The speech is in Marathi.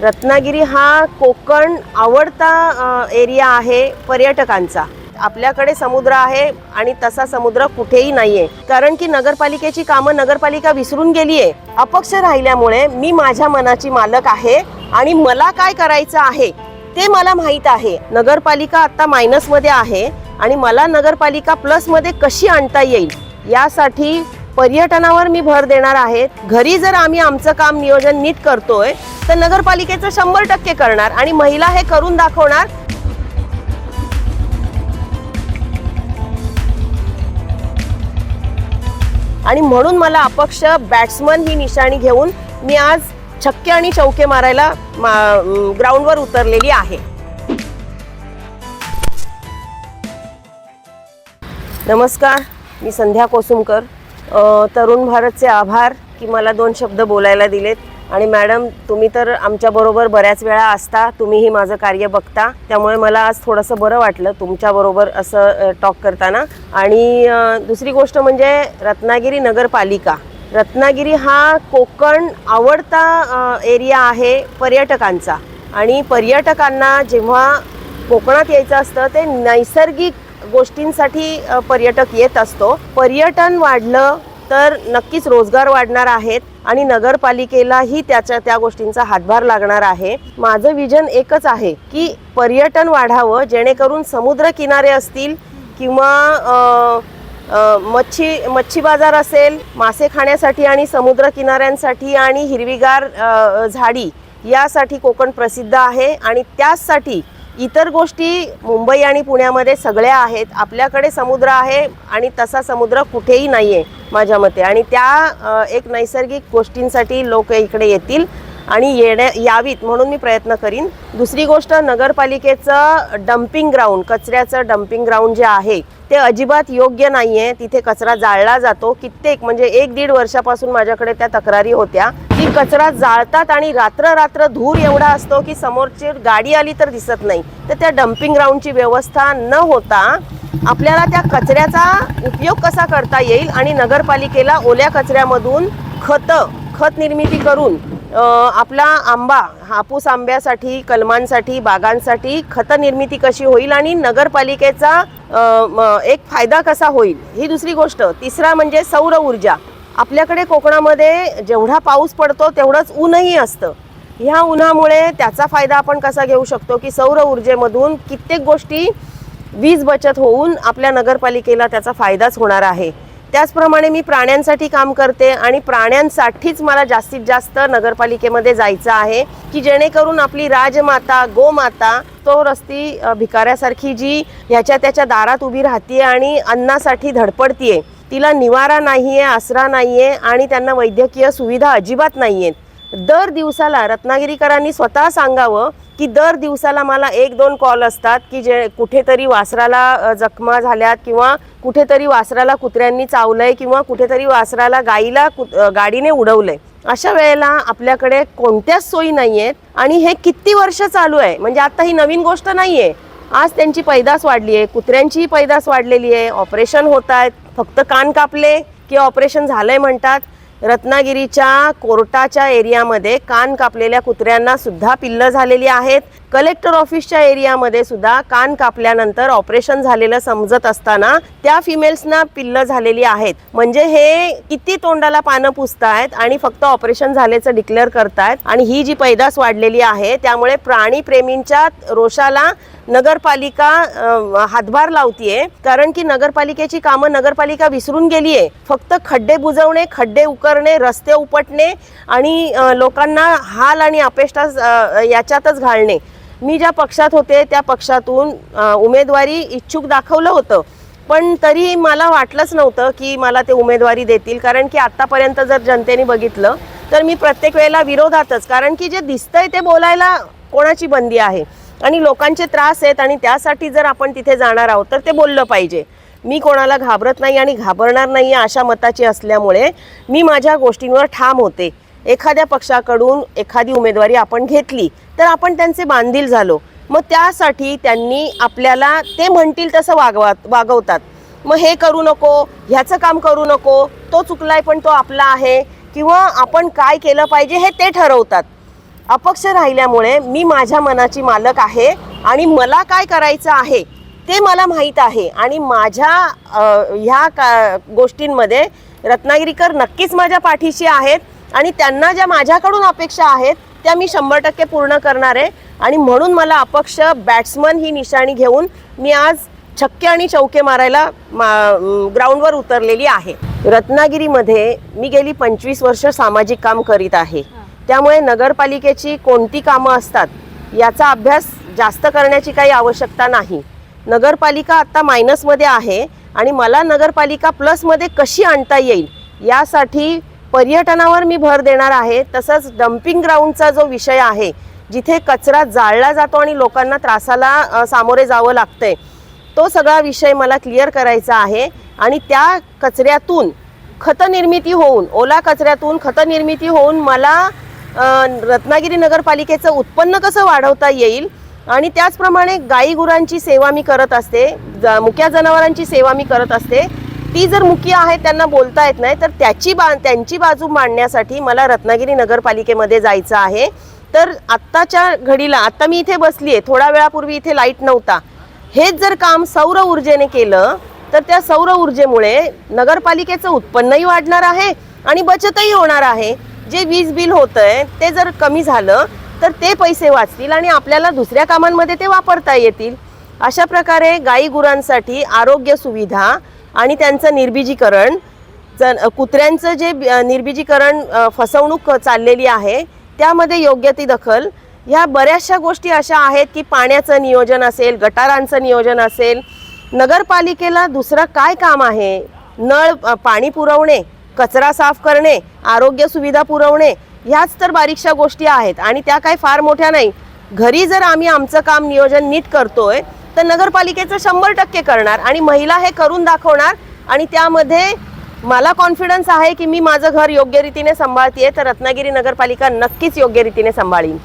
रत्नागिरी हा कोकण आवडता एरिया आहे पर्यटकांचा। आपल्याकडे समुद्र आहे आणि तसा समुद्र कुठेही नाहीये, कारण की नगरपालिकेची कामं नगरपालिका विसरून गेली आहे। अपक्ष राहिल्यामुळे मी माझ्या मनाची मालक आहे आणि मला काय करायचं आहे ते मला माहित आहे। नगरपालिका आता मायनस मध्ये आहे आणि मला नगरपालिका प्लस मध्ये कशी आणता येईल यासाठी पर्यटनावर मी भर देणार आहे। घरी जर आम्ही आमचं काम नियोजन नीट करतोय तर नगरपालिकेचं 100% करणार आणि महिला हे करून दाखवणार। आणि म्हणून मला अपक्ष बॅट्समन ही निशाणी घेऊन मी आज छक्के आणि चौके मारायला ग्राउंडवर उतरलेली आहे। नमस्कार, मी संध्या कोसुमकर। तरुण भारतचे आभार की मला 2 शब्द बोलायला दिलेत। आणि मॅडम, तुम्ही तर आमच्या बरोबर बऱ्याच वेळा असता, तुम्हीही माझं कार्य बघता, त्यामुळे मला आज थोडंसं बरं वाटलं तुमच्या बरोबर असं टॉक करताना। आणि दुसरी गोष्ट म्हणजे रत्नागिरी नगरपालिका, रत्नागिरी हा कोकण आवडता एरिया आहे पर्यटकांचा। आणि पर्यटकांना जेव्हा कोकणात यायचं असतं ते नैसर्गिक गोष्टींसाठी पर्यटक येत असतो। पर्यटन वाढलं तर नक्कीच रोजगार वाढणार आहेत आणि नगरपालिकेलाही त्या गोष्टींचा हातभार लागणार आहे। माझं विजन एकच आहे की पर्यटन वाढावं, जेणेकरून समुद्र किनारे असतील किंवा मच्छी बाजार असेल, मासे खाण्यासाठी आणि समुद्र किनाऱ्यांसाठी आणि हिरवीगार झाडी यासाठी कोकण प्रसिद्ध आहे। आणि त्यासाठी इतर गोष्टी मुंबई आणि पुण्यामध्ये सगळ्या आहेत। आपल्याकडे समुद्र आहे आणि तसा समुद्र कुठेही नाहीये माझ्या मते। आणि त्या एक नैसर्गिक गोष्टींसाठी लोक इकडे येतील आणि यावीत म्हणून मी प्रयत्न करीन। दुसरी गोष्ट, नगरपालिकेचं डम्पिंग ग्राउंड, कचऱ्याचं डम्पिंग ग्राउंड जे आहे ते अजिबात योग्य नाहीये। तिथे कचरा जाळला जातो। कित्येक म्हणजे 1-1.5 वर्षापासून माझ्याकडे त्या तक्रारी होत्या की कचरा जाळतात आणि रात्र धूर एवढा असतो की समोरची गाडी आली तर दिसत नाही। तर त्या डम्पिंग ग्राउंडची व्यवस्था न होता आपल्याला त्या कचऱ्याचा उपयोग कसा करता येईल आणि नगरपालिकेला ओल्या कचऱ्यामधून खत निर्मिती करून आपला आंबा, हापूस आंब्यासाठी, कलमांसाठी, बागांसाठी खत निर्मिती कशी होईल आणि नगरपालिकेचा एक फायदा कसा होईल, ही दुसरी गोष्ट। तिसरा म्हणजे सौर ऊर्जा। आपल्याकडे कोकणामध्ये जेवढा पाऊस पडतो तेवढंच ऊनही असतं। ह्या उन्हामुळे त्याचा फायदा आपण कसा घेऊ शकतो की सौर ऊर्जेमधून कित्येक गोष्टी वीज बचत होऊन आपल्या नगरपालिकेला त्याचा फायदाच होणार आहे। त्याचप्रमाणे मी प्राण्यांसाठी काम करते आणि प्राण्यांसाठीच मला जास्तीत जास्त नगरपालिकेमध्ये जायचं आहे की जेणेकरून आपली राजमाता गोमाता रस्ती भिकाऱ्यासारखी जी ह्याच्या त्याच्या दारात उभी राहतीये आणि अन्नासाठी धडपडतीये, तिला निवारा नाहीये, आसरा नाहीये आणि त्यांना वैद्यकीय सुविधा अजिबात नाहीयेत। दर दिवसाला रत्नागिरीकरांनी स्वतः सांगावं की दर दिवसाला मला 1-2 कॉल असतात की जे कुठेतरी वासराला जखमा झाल्यात किंवा कुठेतरी वासराला कुत्र्यांनी चावलंय किंवा कुठेतरी वासराला गाईला गाडीने उडवलंय। अशा वेळेला आपल्याकडे कोणत्याच सोयी नाहीयेत आणि हे किती वर्ष चालू आहे। म्हणजे आता ही नवीन गोष्ट नाहीये। आज त्यांची पैदास वाढली आहे, कुत्र्यांचीही पैदास वाढलेली आहे, ऑपरेशन होत आहेत। फक्त कान कापले की ऑपरेशन झालंय म्हणतात। रत्नागिरीच्या कोर्टाच्या एरियामध्ये कान कापलेल्या कुत्र्यांना सुद्धा पिल्लं झालेली आहेत। कलेक्टर ऑफिसच्या एरियामध्ये सुद्धा कान कापल्यानंतर ऑपरेशन झालेलं समजत असताना त्या फिमेल्सना पिल्लं झालेली आहेत। म्हणजे हे किती तोंडाला पानं पुसतायत आणि फक्त ऑपरेशन झाल्याचं डिक्लेअर करतायत। आणि ही जी पैदास वाढलेली आहे त्यामुळे प्राणी प्रेमींच्या रोषाला नगरपालिका हातभार लावतीये, कारण की नगरपालिकेची कामं नगरपालिका विसरून गेली आहे। फक्त खड्डे बुजवणे, खड्डे उकरणे, रस्ते उपटणे आणि लोकांना हाल आणि अपेष्टा याच्यातच घालणे। मी ज्या पक्षात होते त्या पक्षातून उमेदवारी इच्छुक दाखवलं होतं, पण तरी मला वाटलंच नव्हतं की मला ते उमेदवारी देतील, कारण की आतापर्यंत जर जनतेने बघितलं तर मी प्रत्येक वेळेला विरोधातच, कारण की जे दिसतंय ते बोलायला कोणाची बंदी आहे आणि लोकांचे त्रास आहेत आणि त्यासाठी जर आपण तिथे जाणार आहोत तर ते बोललं पाहिजे। मी कोणाला घाबरत नाही आणि घाबरणार नाही अशा मताची असल्यामुळे मी माझ्या गोष्टींवर ठाम होते। एखाद्या पक्षाकडून एखादी उमेदवारी आपण घेतली तर आपण त्यांचे बांधील झालो, मग त्यासाठी त्यांनी आपल्याला ते म्हणतील तसं वागवतात। मग हे करू नको, ह्याचं काम करू नको, तो चुकलाय पण तो आपला आहे, किंवा आपण काय केलं पाहिजे हे ते ठरवतात। अपक्ष राहिल्यामुळे मी माझ्या मनाची मालक आहे आणि मला काय करायचं आहे ते मला माहीत आहे आणि माझ्या ह्या गोष्टींमध्ये रत्नागिरीकर नक्कीच माझ्या पाठीशी आहेत आणि त्यांना ज्या माझ्याकडून अपेक्षा आहेत त्या मी 100% पूर्ण करणार आहे आणि म्हणून मला अपक्ष बॅट्समन ही निशाणी घेऊन मी आज छक्के आणि चौके मारायला ग्राउंडवर उतरलेली आहे. रत्नागिरीमध्ये मी गेली 25 वर्ष सामाजिक काम करीत आहे. त्यामुळे नगरपालिकेची कोणती कामं असतात याचा अभ्यास जास्त करण्याची काही आवश्यकता नाही. नगरपालिका आत्ता मायनसमध्ये आहे आणि मला नगरपालिका प्लसमध्ये कशी आणता येईल यासाठी पर्यटनावर मी भर देणार आहे. तसंच डम्पिंग ग्राउंडचा जो विषय आहे जिथे कचरा जाळला जातो आणि लोकांना त्रासाला सामोरे जावं लागतंय तो सगळा विषय मला क्लिअर करायचा आहे आणि त्या कचऱ्यातून खतनिर्मिती होऊन ओला कचऱ्यातून खतनिर्मिती होऊन मला रत्नागिरी नगरपालिकेचं उत्पन्न कसं वाढवता येईल आणि त्याचप्रमाणे गाई गुरांची सेवा मी करत असते, मुक्या जनावरांची सेवा मी करत असते. ती जर मुकी आहेत त्यांना बोलता येत नाही तर त्यांची बाजू मांडण्यासाठी मला रत्नागिरी नगरपालिकेमध्ये जायचं आहे. तर आत्ताच्या घडीला आत्ता मी इथे बसली आहे, थोड्या वेळापूर्वी इथे लाईट नव्हता. हेच जर काम सौर ऊर्जेने केलं तर त्या सौर ऊर्जेमुळे नगरपालिकेचं उत्पन्नही वाढणार आहे आणि बचतही होणार आहे. जे वीज बिल होतंय ते जर कमी झालं तर ते पैसे वाचतील आणि आपल्याला दुसऱ्या कामांमध्ये ते वापरता येतील. अशा प्रकारे गाई गुरांसाठी आरोग्य सुविधा आणि त्यांचं निर्बीजीकरण, कुत्र्यांचं जे निर्बीजीकरण फसवणूक चाललेली आहे त्यामध्ये योग्य ती दखल, ह्या बऱ्याचशा गोष्टी अशा आहेत की पाण्याचं नियोजन असेल, गटारांचं नियोजन असेल. नगरपालिकेला दुसरं काय काम आहे? नळ पाणी पुरवणे, कचरा साफ करणे, आरोग्य सुविधा पुरवणे, ह्याच तर बारीकशा गोष्टी आहेत आणि त्या काही फार मोठ्या नाही. घरी जर आम्ही आमचं काम नियोजन नीट करतोय तर नगरपालिकेचं 100% करणार आणि महिला हे करून दाखवणार आणि त्यामध्ये मला कॉन्फिडन्स आहे की मी माझं घर योग्य रीतीने सांभाळतेय तर रत्नागिरी नगरपालिका नक्कीच योग्य रीतीने सांभाळीन.